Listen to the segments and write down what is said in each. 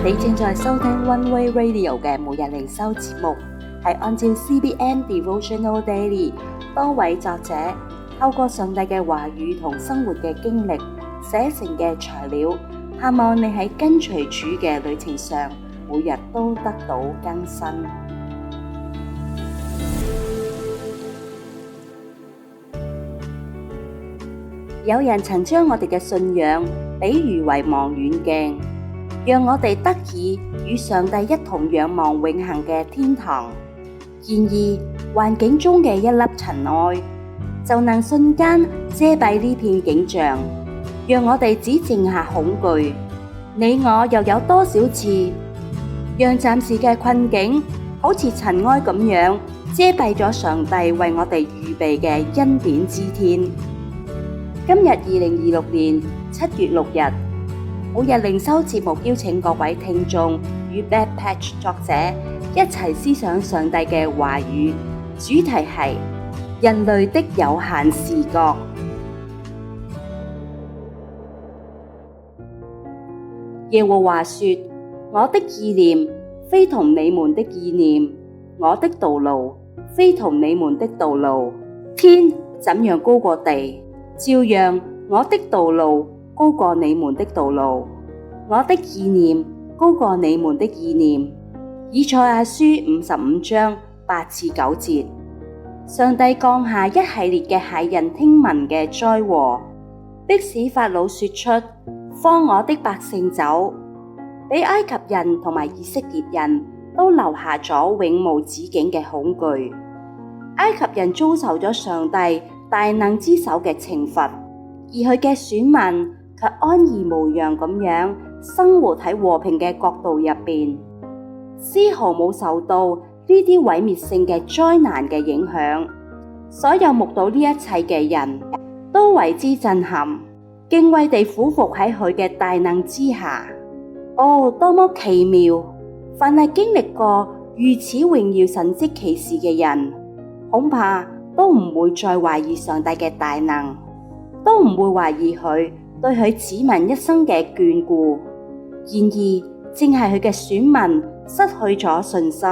你正在收聽 One Way Radio 嘅每日靈修節目，係按照 CBN Devotional Daily 多位作者透過上帝嘅話語同生活嘅經歷寫成嘅材料，盼望你喺跟隨主嘅旅程上，每日都得到更新。有人曾將我哋嘅信仰比喻為望遠鏡，讓我哋得以與上帝一同仰望永恆嘅天堂。然而，環境中嘅一粒塵埃就能瞬間遮蔽呢片景象，讓我哋只剩下恐懼。你我又有多少次，讓暫時嘅困境好似塵埃咁樣遮蔽咗上帝為我哋預備嘅恩典之天？今日2026年7月6日，每日靈修節目邀請各位聽眾與 Bad Patch 作者一齊思想上帝嘅話語，主題係人類的有限視覺。耶和華說：我的意念非同你們的意念，我的道路非同你們的道路。天怎樣高過地，照樣我的道路高過你們的道路，我的意念高過你們的意念。以賽亞書55章8至9節。上帝降下一系列嘅駭人聽聞嘅災禍，迫使法老說出放我的百姓走，俾埃及人同埋以色列人都留下咗永無止境嘅恐懼。埃及人遭受咗上帝大能之手嘅懲罰，而佢嘅選民卻安然無恙咁樣生活喺和平嘅國度入邊，絲毫冇受到呢啲毀滅性嘅災難嘅影響。所有目睹呢一切嘅人都為之震撼，敬畏地俯伏喺佢嘅大能之下。哦，多麼奇妙！凡係經歷過如此榮耀神蹟奇事嘅人，恐怕都唔會再懷疑上帝嘅大能，都唔會懷疑佢對佢子民一生嘅眷顧。然而，正係佢嘅選民失去咗信心，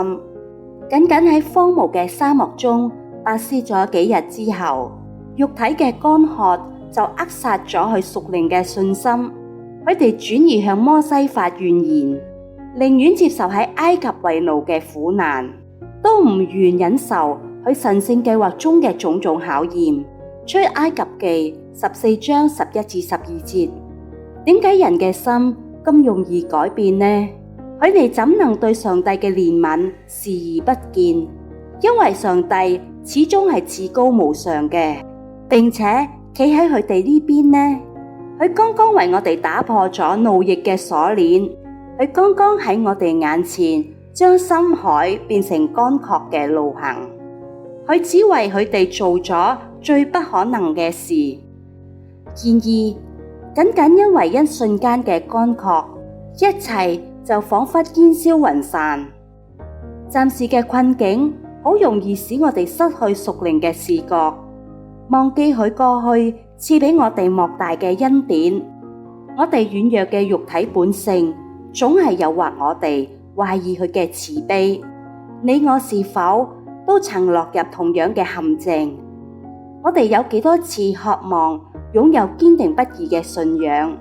僅僅喺荒蕪嘅沙漠中跋涉咗幾日之後，肉體嘅乾渴就扼殺咗佢屬靈嘅信心。佢哋轉而向摩西發怨言，寧願接受喺埃及為奴嘅苦難，都唔願忍受佢神聖計劃中嘅種種考驗。出埃及記14章11至12節。點解人嘅心咁容易改變呢？佢哋怎能對上帝嘅憐憫視而不見？因為上帝始終係至高無上嘅，並且企喺佢哋呢邊呢。佢剛剛為我哋打破咗奴役嘅鎖鏈，佢剛剛喺我哋眼前將深海變成乾涸嘅路行。佢只為佢哋做咗最不可能嘅事。然而，僅僅因為一瞬間嘅乾涸，一切就仿佛煙消雲散。暫時嘅困境好容易使我哋失去屬靈嘅視覺，忘記佢過去賜俾我哋莫大嘅恩典。我哋軟弱嘅肉體本性總係誘惑我哋懷疑佢嘅慈悲。你我是否都曾落入同樣嘅陷阱？我哋有幾多次渴望擁有堅定不移嘅信仰，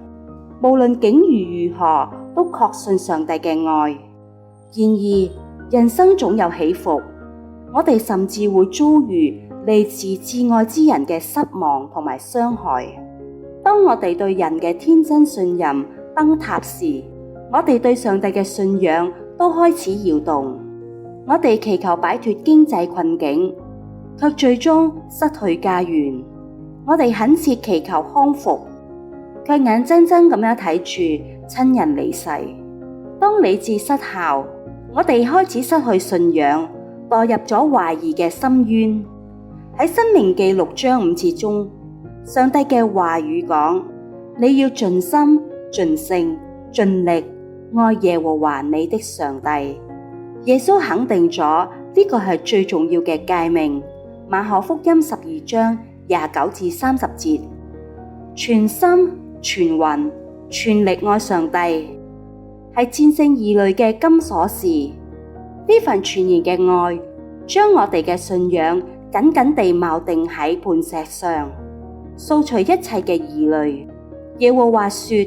無論境遇如何都確信上帝嘅愛。然而，人生總有起伏，我哋甚至會遭遇嚟自至愛之人嘅失望同埋傷害。當我哋對人嘅天真信任崩塌時，我哋對上帝嘅信仰都開始搖動。我哋祈求擺脫經濟困境，卻最終失去家園。我哋懇切祈求康復，卻眼睜睜咁樣睇住親人離世。當理智失效，我哋開始失去信仰，墮入咗懷疑嘅深淵。喺申命記6章5節中，上帝嘅話語講：你要盡心、盡性、盡力愛耶和華你的上帝。耶穌肯定咗呢個係最重要嘅誡命。馬可福音12章29至30節，全心、全魂、全力愛上帝。係戰勝異類嘅金鎖匙。呢份全然嘅愛，將我哋嘅信仰緊緊地錨定喺磐石上，掃除一切嘅疑慮。耶和華說：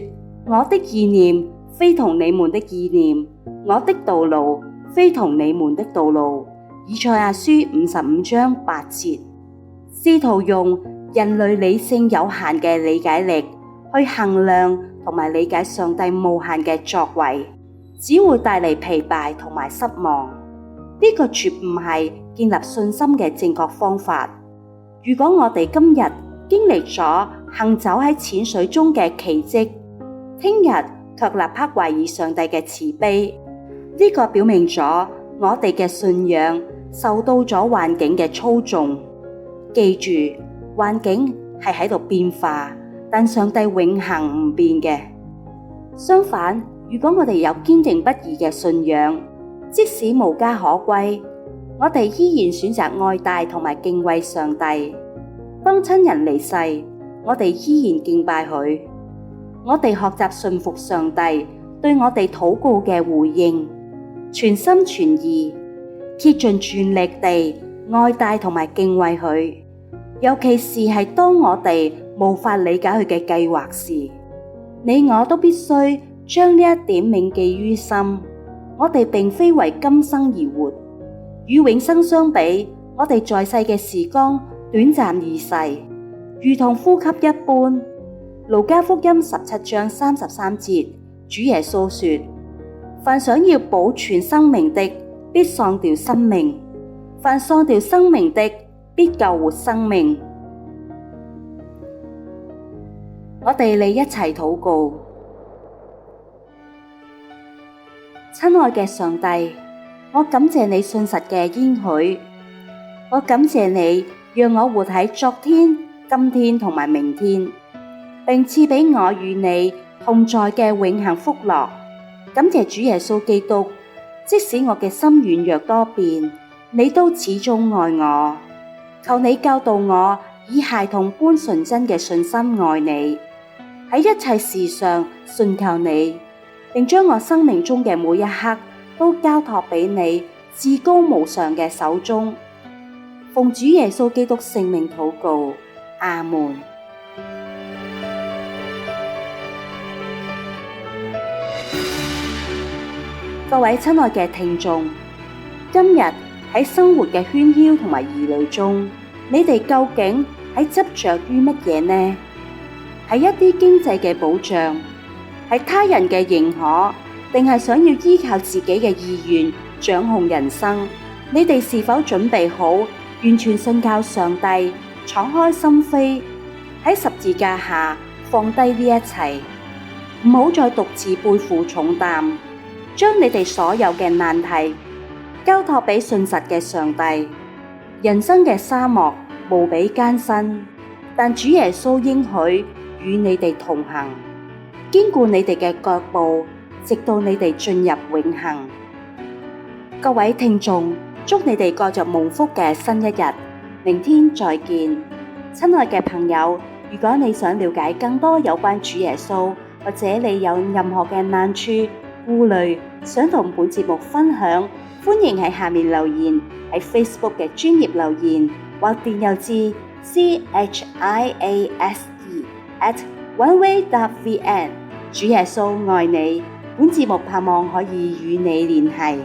我的意念非同你們的意念，我的道路非同你們的道路。以賽亞書55章8節。試圖用人類理性有限嘅理解力去衡量同埋理解上帝無限嘅作為，只會帶嚟疲敗同埋失望。呢個絕唔係建立信心嘅正確方法。如果我哋今日經歷咗行走喺淺水中嘅奇蹟，聽日卻立刻懷疑上帝嘅慈悲，呢個表明咗我哋嘅信仰受到咗環境嘅操縱。記住，環境係喺度變化，但上帝永恆唔變嘅。相反，如果我哋有堅定不移嘅信仰，即使無家可歸，我哋依然選擇愛戴同埋敬畏上帝。當親人離世，我哋依然敬拜佢。我哋學習順服上帝對我哋禱告嘅回應，全心全意、竭盡全力地愛戴同埋敬畏佢。尤其是係當我哋無法理解佢嘅計劃時，你我都必須將呢一點銘記於心。我哋並非為今生而活，與永生相比，我哋在世嘅時光短暫易逝，如同呼吸一般。路加福音17章33節，主耶穌說：凡想要保存生命的，必喪掉生命；凡喪掉生命的，必救活生命。我哋嚟一齊禱告。親愛嘅上帝，我感謝你信實嘅應許，我感謝你讓我活喺昨天、今天同埋明天，並賜俾我與你同在嘅永恆福樂。感謝主耶穌基督，即使我嘅心軟弱多變，你都始終愛我。求你教導我以孩童般純真嘅信心愛你，喺一切事上信靠你，並將我生命中嘅每一刻都交託俾你至高無上嘅手中。奉主耶穌基督聖名禱告，阿門。各位親愛嘅聽眾，今日喺生活嘅喧囂同埋疑慮中，你哋究竟喺執着於乜嘢呢？係一啲經濟嘅保障，係他人嘅認可，定係想要依靠自己嘅意願掌控人生？你哋是否準備好完全信靠上帝，敞開心扉，喺十字架下放低呢一切，唔好再獨自背負重擔，將你哋所有嘅難題交託俾信實嘅上帝。人生嘅沙漠無比艱辛，但主耶穌應許與你哋同行，堅固你哋嘅腳步，直到你哋進入永恆。各位聽眾，祝你哋過着蒙福嘅新一日，明天再見。親愛嘅朋友，如果你想了解更多有關主耶穌，或者你有任何嘅難處、顧慮，想同本節目分享，歡迎喺下面留言，喺 Facebook 嘅專頁留言，或電郵至chiase@oneway.vn。主耶穌愛你，本節目盼望可以與你聯繫。